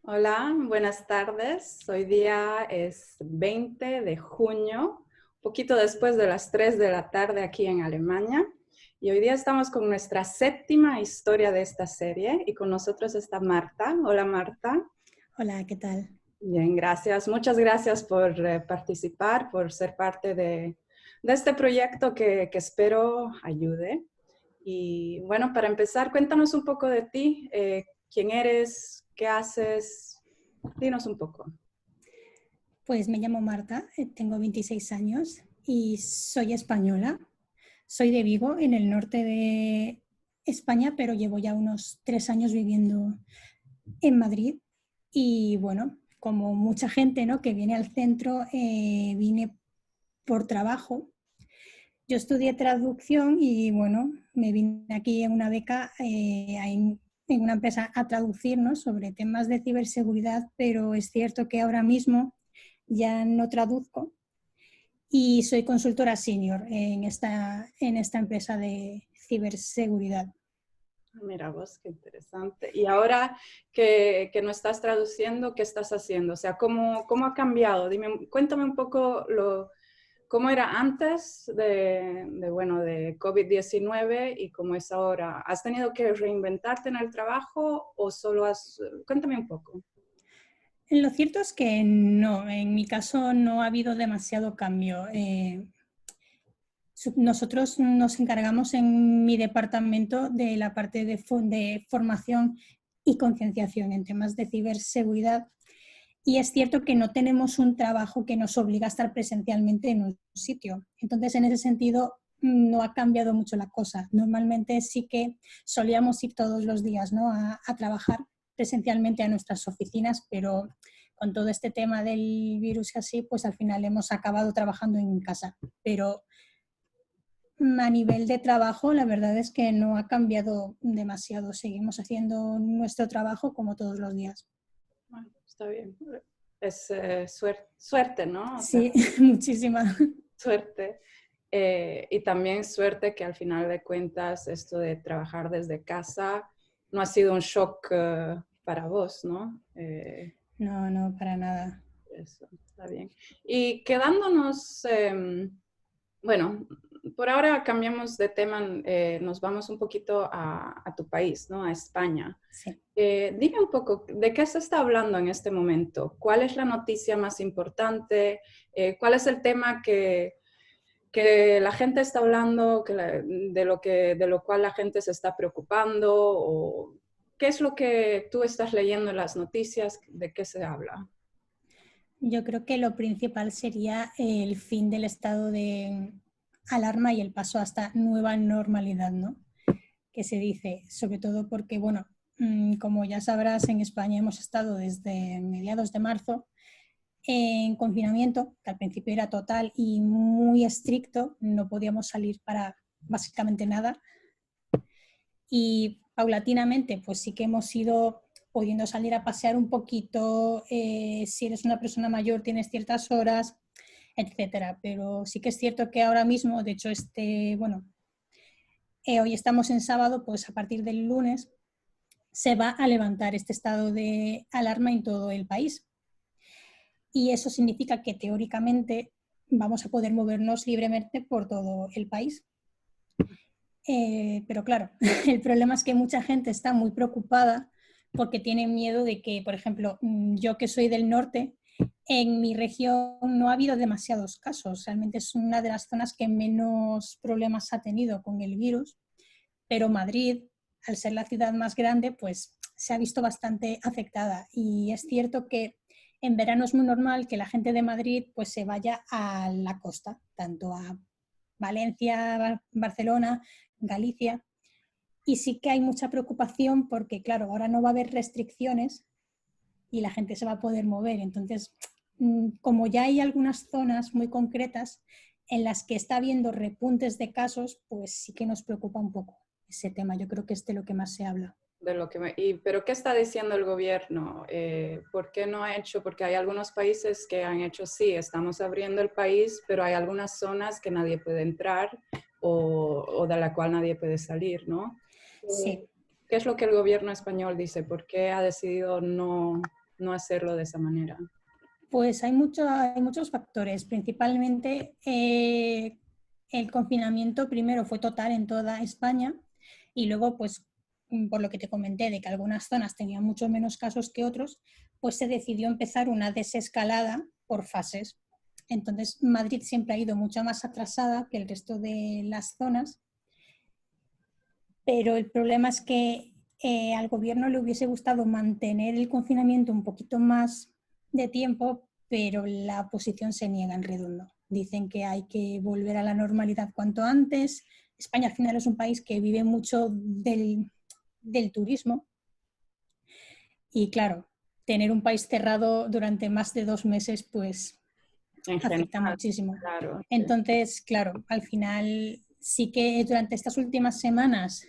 Hola, buenas tardes. Hoy día es 20 de junio, un poquito después de las 3 de la tarde aquí en Alemania. Y hoy día estamos con nuestra séptima historia de esta serie y con nosotros está Marta. Hola Marta. Hola, ¿qué tal? Bien, gracias. Muchas gracias por participar, por ser parte de este proyecto que espero ayude. Y bueno, para empezar, cuéntanos un poco de ti. ¿Quién eres? ¿Qué haces? Dinos un poco. Pues me llamo Marta, tengo 26 años y soy española. Soy de Vigo, en el norte de España, pero llevo ya unos 3 años viviendo en Madrid. Y bueno, como mucha gente, ¿no?, que viene al centro, vine por trabajo. Yo estudié traducción y bueno, me vine aquí en una beca en una empresa a traducir, ¿no?, sobre temas de ciberseguridad, pero es cierto que ahora mismo ya no traduzco y soy consultora senior en esta empresa de ciberseguridad. Mira vos, qué interesante. Y ahora que no estás traduciendo, ¿qué estás haciendo? O sea, ¿cómo ha cambiado? Dime, cuéntame un poco cómo era antes bueno, de COVID-19 y cómo es ahora. ¿Has tenido que reinventarte en el trabajo o solo has... Cuéntame un poco. Lo cierto es que no, en mi caso no ha habido demasiado cambio. Nosotros nos encargamos en mi departamento de la parte de formación y concienciación en temas de ciberseguridad. Y es cierto que no tenemos un trabajo que nos obliga a estar presencialmente en un sitio. Entonces, en ese sentido, no ha cambiado mucho la cosa. Normalmente sí que solíamos ir todos los días, ¿no?, a trabajar presencialmente a nuestras oficinas, pero con todo este tema del virus y así, pues al final hemos acabado trabajando en casa. Pero a nivel de trabajo, la verdad es que no ha cambiado demasiado. Seguimos haciendo nuestro trabajo como todos los días. Bueno, está bien. Es suerte, ¿no? O sea, Sí, muchísima. suerte. Y también suerte que al final de cuentas esto de trabajar desde casa no ha sido un shock para vos, ¿no? No, no, para nada. Eso, está bien. Y quedándonos, bueno, por ahora cambiamos de tema, nos vamos un poquito a tu país, ¿no? A España. Sí. Dime un poco, ¿de qué se está hablando en este momento? ¿Cuál es la noticia más importante? ¿Cuál es el tema que la gente está hablando, de lo cual la gente se está preocupando? ¿O qué es lo que tú estás leyendo en las noticias? ¿De qué se habla? Yo creo que lo principal sería el fin del estado de alarma y el paso a esta nueva normalidad, ¿no?, que se dice, sobre todo porque, bueno, como ya sabrás, en España hemos estado desde mediados de marzo en confinamiento, que al principio era total y muy estricto, no podíamos salir para básicamente nada, y paulatinamente pues sí que hemos ido pudiendo salir a pasear un poquito, si eres una persona mayor tienes ciertas horas, etcétera. Pero sí que es cierto que ahora mismo, de hecho hoy estamos en sábado, pues a partir del lunes se va a levantar este estado de alarma en todo el país. Y eso significa que teóricamente vamos a poder movernos libremente por todo el país. Pero claro, el problema es que mucha gente está muy preocupada porque tiene miedo de que, por ejemplo, yo que soy del norte, en mi región no ha habido demasiados casos. Realmente es una de las zonas que menos problemas ha tenido con el virus, pero Madrid, al ser la ciudad más grande, pues se ha visto bastante afectada. Y es cierto que en verano es muy normal que la gente de Madrid pues se vaya a la costa, tanto a Valencia, Barcelona, Galicia. Y sí que hay mucha preocupación porque, claro, ahora no va a haber restricciones y la gente se va a poder mover. Entonces, como ya hay algunas zonas muy concretas en las que está habiendo repuntes de casos, pues sí que nos preocupa un poco ese tema. Yo creo que es de lo que más se habla. Pero ¿qué está diciendo el gobierno? ¿Por qué no ha hecho? Porque hay algunos países que han hecho, sí, estamos abriendo el país, pero hay algunas zonas que nadie puede entrar o de la cual nadie puede salir, ¿no? Sí, ¿Qué es lo que el gobierno español dice? ¿Por qué ha decidido no hacerlo de esa manera? Pues hay muchos factores, principalmente el confinamiento primero fue total en toda España y luego, pues, por lo que te comenté, de que algunas zonas tenían mucho menos casos que otros, pues se decidió empezar una desescalada por fases. Entonces, Madrid siempre ha ido mucho más atrasada que el resto de las zonas, pero el problema es que al gobierno le hubiese gustado mantener el confinamiento un poquito más de tiempo, pero la oposición se niega en redondo. Dicen que hay que volver a la normalidad cuanto antes. España al final es un país que vive mucho del turismo y claro, tener un país cerrado durante más de 2 meses pues En afecta general, muchísimo. claro. Sí. Entonces, claro, al final sí que durante estas últimas semanas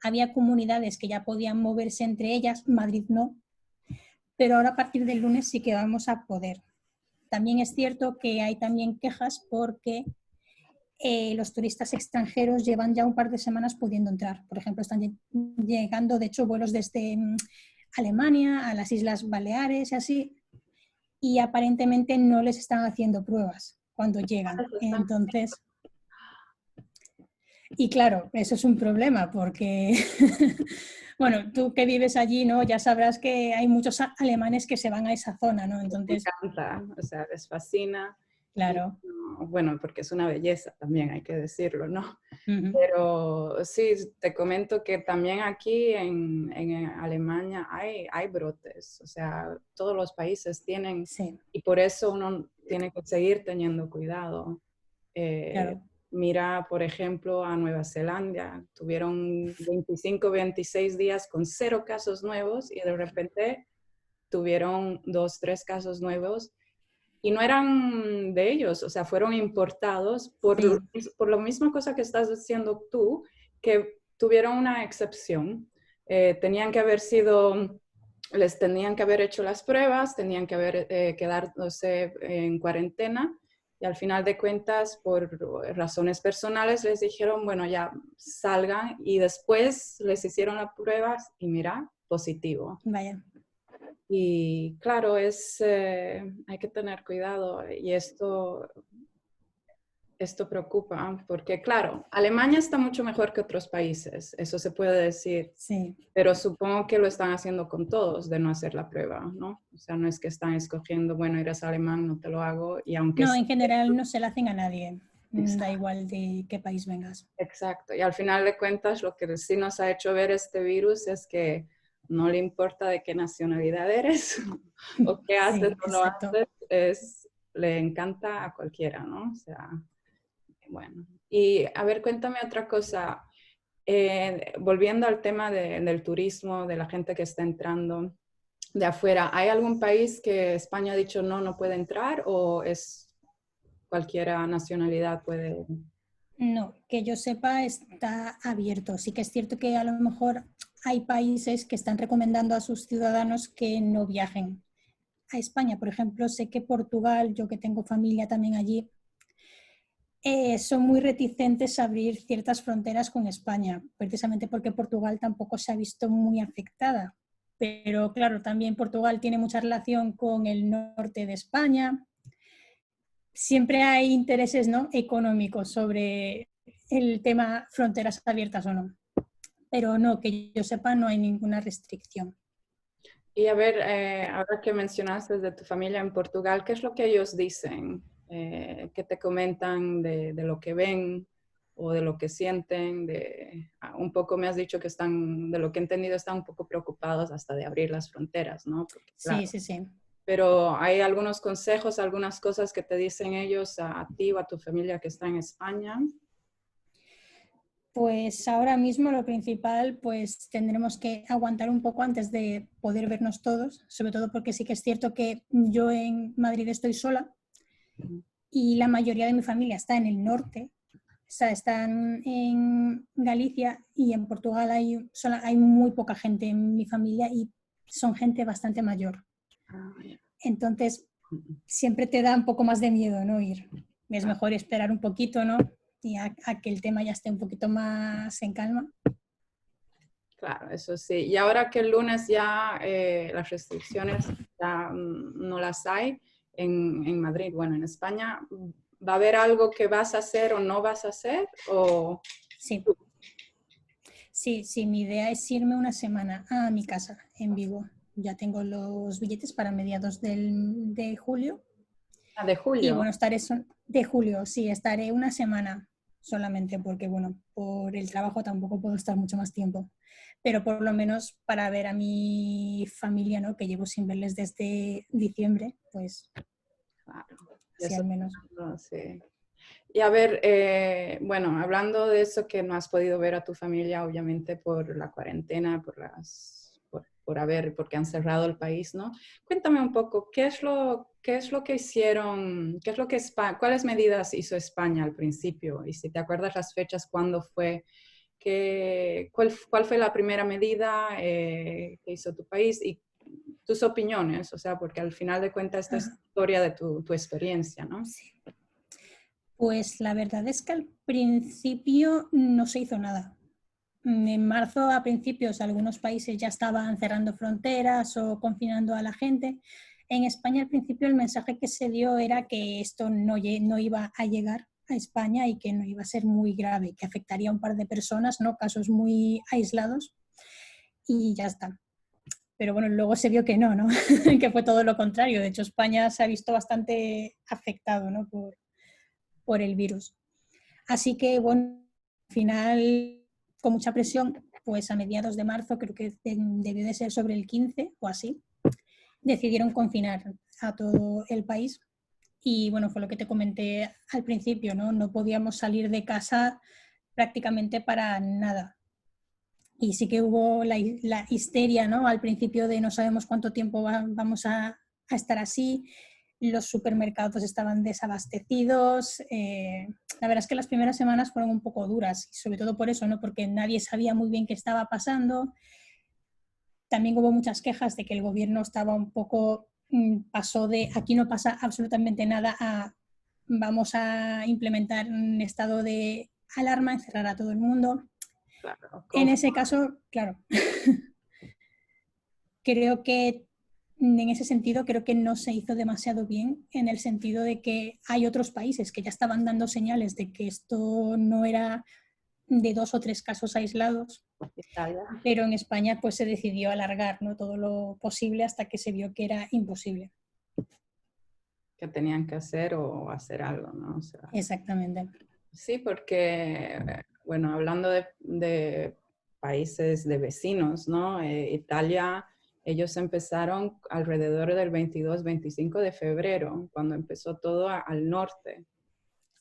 había comunidades que ya podían moverse entre ellas, Madrid no, pero ahora a partir del lunes sí que vamos a poder. También es cierto que hay también quejas porque los turistas extranjeros llevan ya un par de semanas pudiendo entrar. Por ejemplo, están llegando, de hecho, vuelos desde Alemania a las Islas Baleares y así, y aparentemente no les están haciendo pruebas cuando llegan. Entonces, y claro, eso es un problema porque, bueno, tú que vives allí, ¿no? Ya sabrás que hay muchos alemanes que se van a esa zona, ¿no? Me Entonces, encanta, o sea, les fascina. Y, claro. bueno, porque es una belleza también, hay que decirlo, ¿no? Uh-huh. Pero sí, te comento que también aquí en Alemania hay brotes, o sea, todos los países tienen, Sí, y por eso uno tiene que seguir teniendo cuidado. claro. Mira, por ejemplo, a Nueva Zelanda, tuvieron 25, 26 días con 0 casos nuevos y de repente tuvieron 2, 3 casos nuevos y no eran de ellos, o sea, fueron importados Sí, por la misma cosa que estás diciendo tú, que tuvieron una excepción. Tenían que haber sido, les tenían que haber hecho las pruebas, tenían que haber quedarse en cuarentena y al final de cuentas, por razones personales, les dijeron, bueno, ya salgan y después les hicieron las pruebas y mira, positivo. vaya. Y claro, hay que tener cuidado y esto preocupa porque, claro, Alemania está mucho mejor que otros países, eso se puede decir, Sí. pero supongo que lo están haciendo con todos de no hacer la prueba, ¿no? O sea, no es que están escogiendo, bueno, eres alemán, no te lo hago y aunque... No, en general no se la hacen a nadie. Da Exacto, igual de qué país vengas. exacto. Y al final de cuentas, lo que sí nos ha hecho ver este virus es que no le importa de qué nacionalidad eres o qué haces Sí, o no exacto. haces, le encanta a cualquiera, ¿no? O sea, bueno. Y a ver, cuéntame otra cosa. Volviendo al tema del turismo, de la gente que está entrando de afuera, ¿hay algún país que España ha dicho no, no puede entrar o es cualquiera nacionalidad puede? No, que yo sepa está abierto. Sí que es cierto que a lo mejor hay países que están recomendando a sus ciudadanos que no viajen a España. Por ejemplo, sé que Portugal, yo que tengo familia también allí, son muy reticentes a abrir ciertas fronteras con España, precisamente porque Portugal tampoco se ha visto muy afectada. Pero claro, también Portugal tiene mucha relación con el norte de España. Siempre hay intereses, ¿no?, económicos sobre el tema fronteras abiertas o no. Pero no, que yo sepa, no hay ninguna restricción. Y a ver, ahora que mencionaste de tu familia en Portugal, ¿qué es lo que ellos dicen? ¿Qué te comentan de lo que ven o de lo que sienten? Un poco me has dicho que están, de lo que he entendido, están un poco preocupados hasta de abrir las fronteras, ¿no? Porque, Sí, claro, sí, sí. pero hay algunos consejos, algunas cosas que te dicen ellos a ti o a tu familia que está en España. Pues ahora mismo lo principal, pues tendremos que aguantar un poco antes de poder vernos todos, sobre todo porque sí que es cierto que yo en Madrid estoy sola y la mayoría de mi familia está en el norte, o sea, están en Galicia y en Portugal hay muy poca gente en mi familia y son gente bastante mayor. Ah, ya. Entonces, siempre te da un poco más de miedo, ¿no? Ir. Es mejor esperar un poquito, ¿no? Y a que el tema ya esté un poquito más en calma. Claro, eso sí. Y ahora que el lunes ya las restricciones ya no las hay en Madrid. Bueno, en España, ¿va a haber algo que vas a hacer o no vas a hacer? ¿O Sí, sí, sí, mi idea es irme una semana a mi casa en Vigo. Ya tengo los billetes para mediados de julio. de Y julio? bueno, de julio, sí, estaré una semana solamente porque, bueno, por el trabajo tampoco puedo estar mucho más tiempo. Pero por lo menos para ver a mi familia, ¿no? Que llevo sin verles desde diciembre, pues Claro. Y así eso, al menos. no sé. Y a ver, bueno, hablando de eso que no has podido ver a tu familia, obviamente por la cuarentena, porque han cerrado el país, ¿no? Cuéntame un poco, qué es lo que hicieron, cuáles medidas hizo España al principio? Y si te acuerdas las fechas, cuándo fue, cuál fue la primera medida que hizo tu país y tus opiniones, o sea, porque al final de cuentas esta es Ajá. historia de tu experiencia, ¿no? Sí. Pues la verdad es que al principio no se hizo nada. En marzo, a principios, algunos países ya estaban cerrando fronteras o confinando a la gente. En España, al principio, el mensaje que se dio era que esto no iba a llegar a España y que no iba a ser muy grave, que afectaría a un par de personas, ¿no? Casos muy aislados y ya está. Pero bueno, luego se vio que no, que fue todo lo contrario. De hecho, España se ha visto bastante afectado, ¿no? por el virus. Así que, bueno, al final, con mucha presión, pues a mediados de marzo, creo que debió de ser sobre el 15 o así, decidieron confinar a todo el país. Y bueno, fue lo que te comenté al principio, ¿no? No podíamos salir de casa prácticamente para nada. Y sí que hubo la histeria, ¿no? Al principio de no sabemos cuánto tiempo vamos a estar así. Los supermercados estaban desabastecidos. La verdad es que las primeras semanas fueron un poco duras, sobre todo por eso, ¿no? Porque nadie sabía muy bien qué estaba pasando. También hubo muchas quejas de que el gobierno estaba un poco, pasó de aquí no pasa absolutamente nada a vamos a implementar un estado de alarma, encerrar a todo el mundo. Claro, En ese caso, claro, creo que en ese sentido creo que no se hizo demasiado bien en el sentido de que hay otros países que ya estaban dando señales de que esto no era de 2 o 3 casos aislados, Italia, pero en España pues se decidió alargar, ¿no? Todo lo posible hasta que se vio que era imposible. que tenían que hacer o hacer algo, ¿no? O sea, Exactamente. sí, porque, bueno, hablando de países de vecinos, ¿no? Italia, ellos empezaron alrededor del 22-25 de febrero, cuando empezó todo al norte.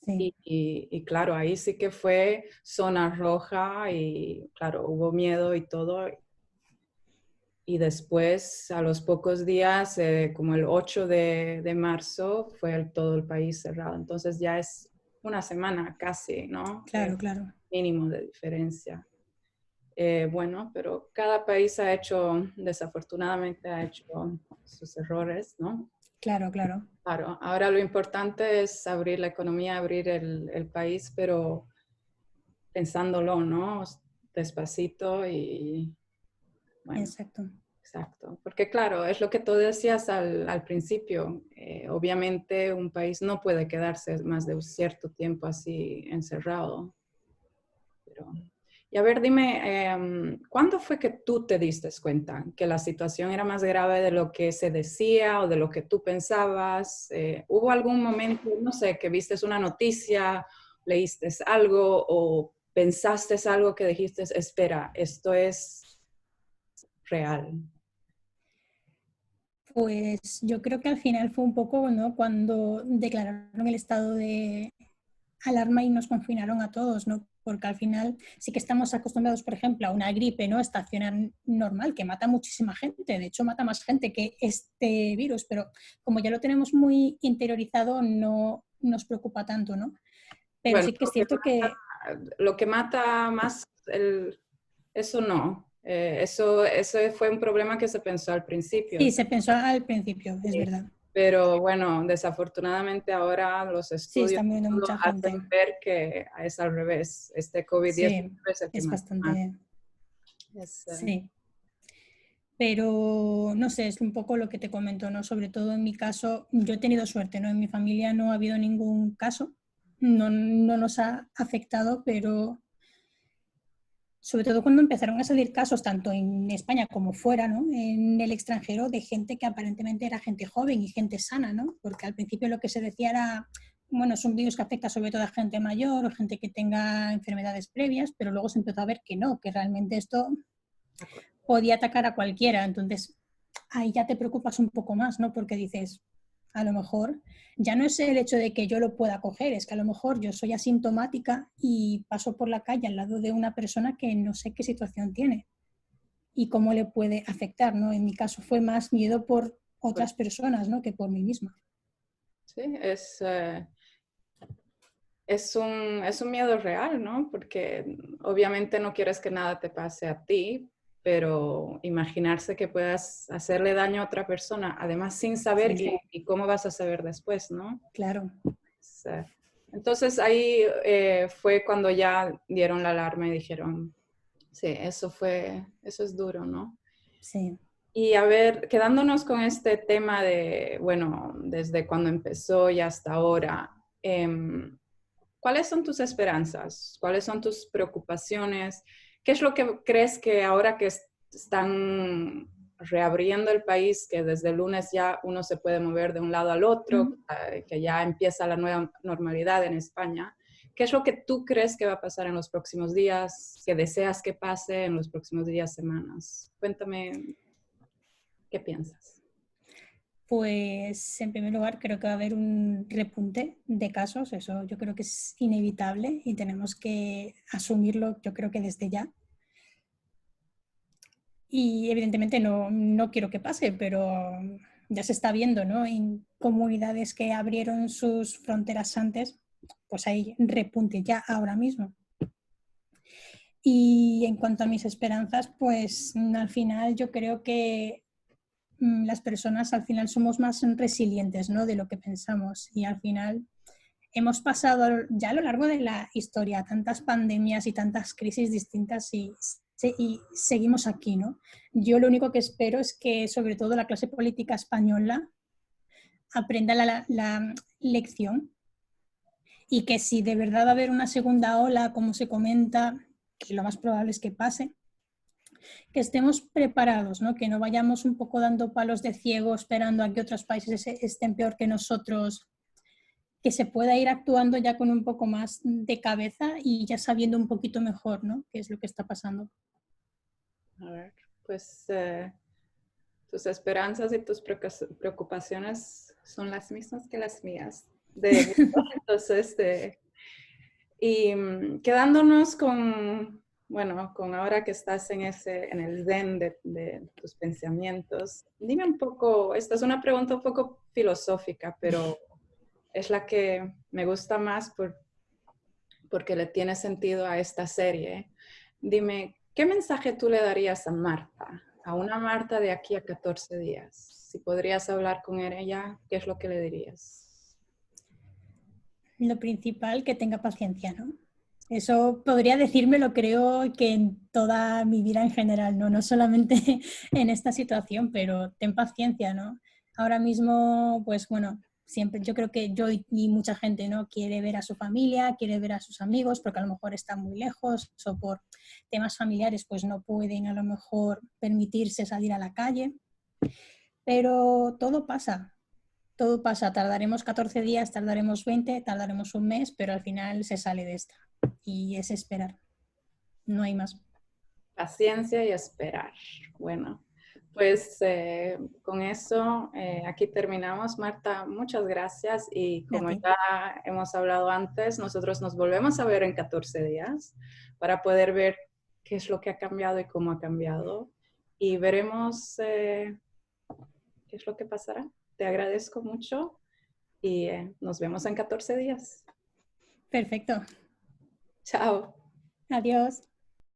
Sí. Y claro, ahí sí que fue zona roja y claro, hubo miedo y todo. Y después, a los pocos días, como el 8 de marzo, fue todo el país cerrado. Entonces ya es una semana casi, ¿no? Claro, claro. Mínimo de diferencia. Bueno, pero cada país desafortunadamente ha hecho sus errores, ¿no? Claro, claro. Claro, ahora lo importante es abrir la economía, abrir el país, pero pensándolo, ¿no? Despacito y bueno. Exacto. Exacto, porque claro, es lo que tú decías al principio. Obviamente un país no puede quedarse más de un cierto tiempo así encerrado. Pero... Y a ver, dime, ¿cuándo fue que tú te diste cuenta que la situación era más grave de lo que se decía o de lo que tú pensabas? ¿Hubo algún momento, no sé, que viste una noticia, leíste algo o pensaste algo que dijiste, espera, esto es real? Pues yo creo que al final fue un poco, ¿no? Cuando declararon el estado de alarma y nos confinaron a todos, ¿no? Porque al final sí que estamos acostumbrados, por ejemplo, a una gripe, ¿no? Estacional normal, que mata muchísima gente, de hecho mata más gente que este virus, pero como ya lo tenemos muy interiorizado, no nos preocupa tanto, ¿no? Pero Bueno, sí que es cierto que lo que mata más, eso no. Eso fue un problema que se pensó al principio. sí, se pensó al principio, es Sí. verdad. Pero bueno, desafortunadamente ahora los Sí, estudios está muriendo todo mucha hacen gente. ver que es al revés. Este COVID-19 Sí, es el que es mata más. bastante... Es, Sí. Pero no sé, es un poco lo que te comento, ¿no? Sobre todo en mi caso, yo he tenido suerte, ¿no? En mi familia no ha habido ningún caso, no nos ha afectado, pero sobre todo cuando empezaron a salir casos tanto en España como fuera, ¿no? En el extranjero, de gente que aparentemente era gente joven y gente sana, ¿no? Porque al principio lo que se decía era, bueno, es un virus que afecta sobre todo a gente mayor o gente que tenga enfermedades previas, pero luego se empezó a ver que no, que realmente esto podía atacar a cualquiera. Entonces, ahí ya te preocupas un poco más, ¿no? Porque dices, a lo mejor ya no es el hecho de que yo lo pueda coger, es que a lo mejor yo soy asintomática y paso por la calle al lado de una persona que no sé qué situación tiene y cómo le puede afectar, ¿no? En mi caso fue más miedo por Pues, otras personas, ¿no? Que por mí misma. sí, es un miedo real, ¿no? Porque obviamente no quieres que nada te pase a ti, pero imaginarse que puedas hacerle daño a otra persona, además sin saber Sí, y cómo vas a saber después, ¿no? claro. Es, entonces ahí fue cuando ya dieron la alarma y dijeron, sí, eso es duro, ¿no? Sí. Y a ver, quedándonos con este tema de, bueno, desde cuando empezó y hasta ahora, ¿cuáles son tus esperanzas? ¿Cuáles son tus preocupaciones? ¿Qué es lo que crees que ahora que están reabriendo el país, que desde el lunes ya uno se puede mover de un lado al otro, Mm. que ya empieza la nueva normalidad en España? ¿Qué es lo que tú crees que va a pasar en los próximos días, que deseas que pase en los próximos días, semanas? Cuéntame, ¿qué piensas? Pues en primer lugar creo que va a haber un repunte de casos, eso yo creo que es inevitable y tenemos que asumirlo yo creo que desde ya. Y evidentemente no quiero que pase, pero ya se está viendo, ¿no? En comunidades que abrieron sus fronteras antes, pues hay repunte ya ahora mismo. Y en cuanto a mis esperanzas, pues al final yo creo que las personas al final somos más resilientes, ¿no? De lo que pensamos y al final hemos pasado ya a lo largo de la historia tantas pandemias y tantas crisis distintas y seguimos aquí, ¿no? Yo lo único que espero es que sobre todo la clase política española aprenda la lección y que si de verdad va a haber una segunda ola, como se comenta, que lo más probable es que pase, que estemos preparados, ¿no? Que no vayamos un poco dando palos de ciego esperando a que otros países estén peor que nosotros, que se pueda ir actuando ya con un poco más de cabeza y ya sabiendo un poquito mejor, ¿no? Qué es lo que está pasando. A ver, pues tus esperanzas y tus preocupaciones son las mismas que las mías. Entonces, y quedándonos con, bueno, con ahora que estás en el zen de tus pensamientos, dime un poco, esta es una pregunta un poco filosófica, pero es la que me gusta más porque le tiene sentido a esta serie. Dime, ¿qué mensaje tú le darías a Marta, a una Marta de aquí a 14 días? Si podrías hablar con ella, ¿qué es lo que le dirías? Lo principal, que tenga paciencia, ¿no? Eso podría decírmelo, creo que en toda mi vida en general, ¿no? No solamente en esta situación, pero ten paciencia, ¿no? Ahora mismo, pues bueno, siempre yo creo que yo y mucha gente, ¿no? Quiere ver a su familia, quiere ver a sus amigos, porque a lo mejor están muy lejos o por temas familiares, pues no pueden a lo mejor permitirse salir a la calle, pero todo pasa, tardaremos 14 días, tardaremos 20, tardaremos un mes, pero al final se sale de esta. Y es esperar, no hay más. Paciencia y esperar. Bueno, pues con eso aquí terminamos. Marta, muchas gracias y A como ti. ya hemos hablado antes, nosotros nos volvemos a ver en 14 días para poder ver qué es lo que ha cambiado y cómo ha cambiado y veremos qué es lo que pasará. Te agradezco mucho y nos vemos en 14 días. Perfecto. Chao. Adiós.